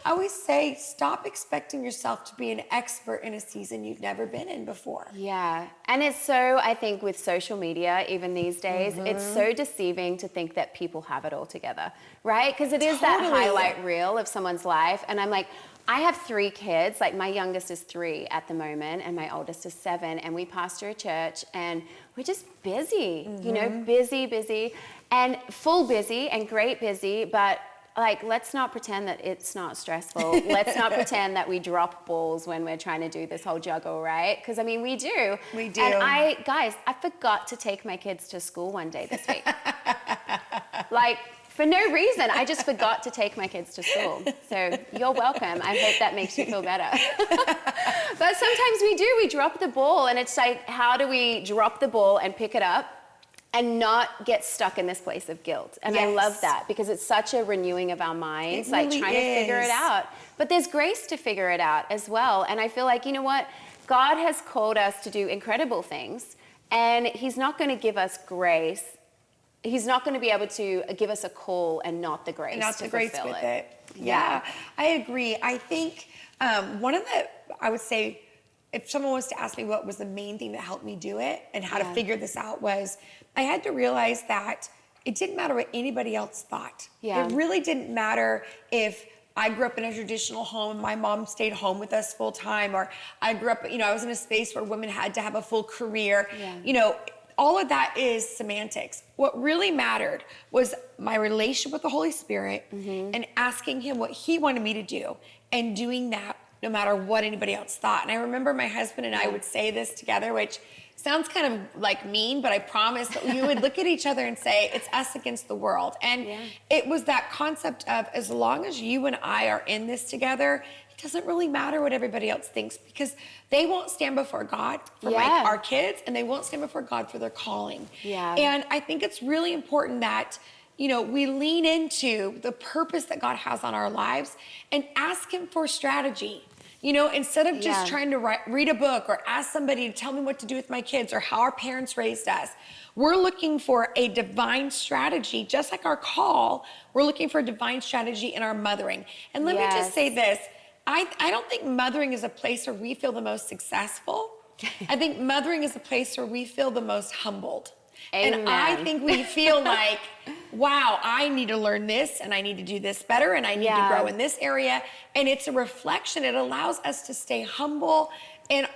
I always say, stop expecting yourself to be an expert in a season you've never been in before. Yeah. And it's so, I think with social media, even these days, it's so deceiving to think that people have it all together, right? Because it is that highlight reel of someone's life. And I'm like, I have 3 kids. Like my youngest is 3 at the moment and my oldest is 7. And we pastor a church and we're just busy, you know, busy and full busy and great busy. But like, let's not pretend that it's not stressful. Let's not pretend that we drop balls when we're trying to do this whole juggle, right? Because I mean, we do. We do. And I forgot to take my kids to school one day this week. Like, for no reason, I just forgot to take my kids to school. So you're welcome. I hope that makes you feel better. But sometimes we drop the ball, and it's like, how do we drop the ball and pick it up and not get stuck in this place of guilt? And I love that because it's such a renewing of our minds, like trying to figure it out. But there's grace to figure it out as well. And I feel like, you know what? God has called us to do incredible things, and he's not going to give us grace. He's not going to be able to give us a call and not the grace to fulfill it. Yeah, I agree. I think one of the, I would say, if someone was to ask me what was the main thing that helped me do it and how to figure this out, was I had to realize that it didn't matter what anybody else thought. Yeah. It really didn't matter if I grew up in a traditional home and my mom stayed home with us full time, or I grew up, you know, I was in a space where women had to have a full career. You know, all of that is semantics. What really mattered was my relationship with the Holy Spirit and asking him what he wanted me to do and doing that no matter what anybody else thought. And I remember my husband and I would say this together, which sounds kind of like mean, but I promise that we would look at each other and say, it's us against the world. And it was that concept of, as long as you and I are in this together, it doesn't really matter what everybody else thinks, because they won't stand before God for our kids, and they won't stand before God for their calling. And I think it's really important that, you know, we lean into the purpose that God has on our lives and ask him for strategy. You know, instead of just trying to read a book or ask somebody to tell me what to do with my kids or how our parents raised us, we're looking for a divine strategy. Just like our call, we're looking for a divine strategy in our mothering. And let me just say this. I don't think mothering is a place where we feel the most successful. I think mothering is a place where we feel the most humbled. Amen. And I think we feel like, wow, I need to learn this, and I need to do this better, and I need to grow in this area. And it's a reflection. It allows us to stay humble and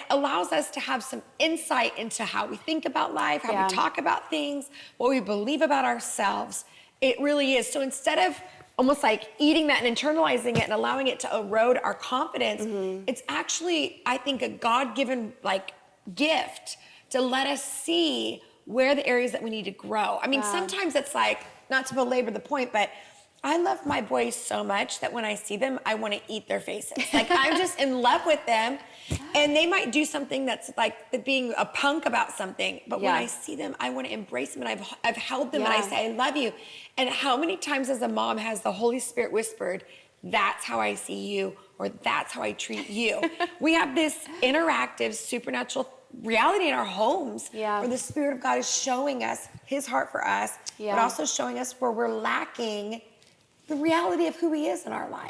allows us to have some insight into how we think about life, how we talk about things, what we believe about ourselves. It really is. So instead of almost like eating that and internalizing it and allowing it to erode our confidence, it's actually, I think, a God-given like gift to let us see where the areas that we need to grow. I mean, sometimes it's like, not to belabor the point, but I love my boys so much that when I see them, I want to eat their faces. Like, I'm just in love with them, and they might do something that's like being a punk about something, but when I see them, I want to embrace them, and I've held them, and I say, I love you. And how many times as a mom has the Holy Spirit whispered, that's how I see you, or that's how I treat you? We have this interactive, supernatural reality in our homes where the Spirit of God is showing us his heart for us, but also showing us where we're lacking the reality of who he is in our life.